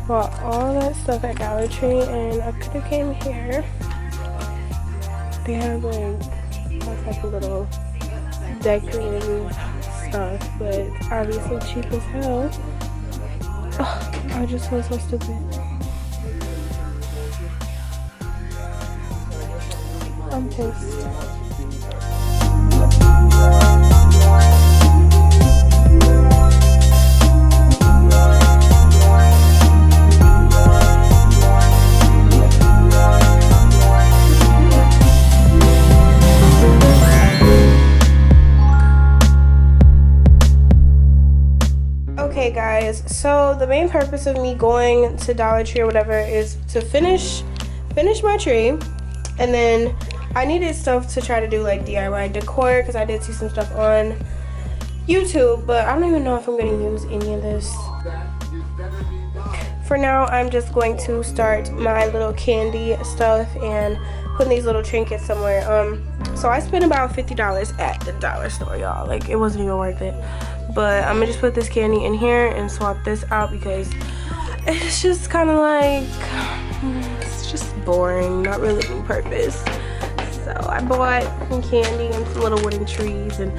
Bought all that stuff at Dollar Tree, and I could have came here. They have like all type of little decorative stuff, but obviously cheap as hell. Ugh, I just feel so stupid. I'm pissed. Okay guys, so the main purpose of me going to Dollar Tree or whatever is to finish my tree, and then I needed stuff to try to do like DIY decor because I did see some stuff on YouTube, but I don't even know if I'm going to use any of this. For now, I'm just going to start my little candy stuff and putting these little trinkets somewhere. So I spent about $50 at the dollar store, y'all. Like, it wasn't even worth it. But I'm gonna just put this candy in here and swap this out because it's just kind of like, it's just boring, not really on purpose. So I bought some candy and some little wooden trees and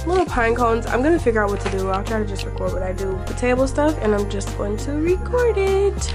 little pine cones. I'm gonna figure out what to do. I'll try to just record what I do with the table stuff, and I'm just going to record it.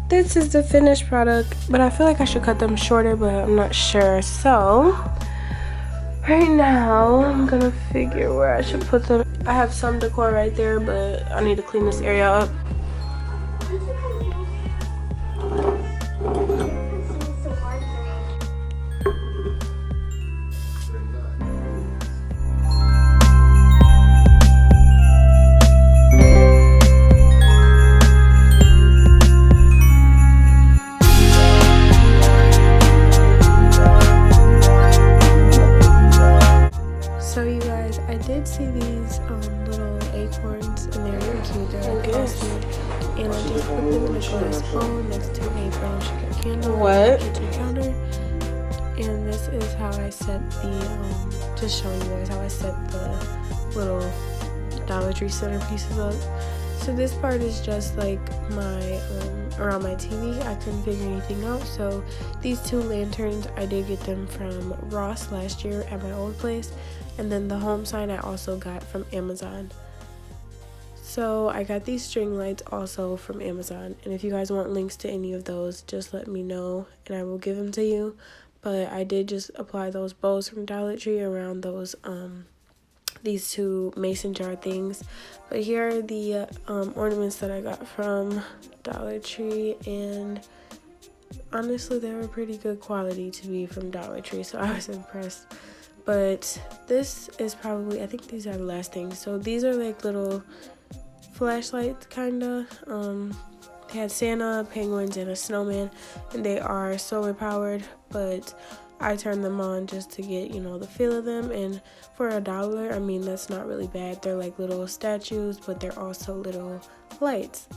This is the finished product, but I feel like I should cut them shorter, but I'm not sure. So right now I'm gonna figure where I should put them. I have some decor right there, but I need to clean this area up. See these little acorns, and they're really cute. They're costly, and I just put them in a glass bowl next to a brown sugar candle What? on the kitchen counter. And this is how I set the, just showing you guys how I set the little Dollar Tree centerpieces up. So this part is just like my, around my TV. I couldn't figure anything out. So these two lanterns, I did get them from Ross last year at my old place. And then the home sign I also got from Amazon. So I got these string lights also from Amazon. And if you guys want links to any of those, just let me know and I will give them to you. But I did just apply those bows from Dollar Tree around those these two mason jar things. But here are the ornaments that I got from Dollar Tree, and honestly they were pretty good quality to be from Dollar Tree, so I was impressed. But this is probably, I think these are the last things. So these are like little flashlights kinda. They had Santa, penguins, and a snowman, and they are solar powered, but I turned them on just to get, you know, the feel of them. And for $1, I mean, that's not really bad. They're like little statues, but they're also little lights.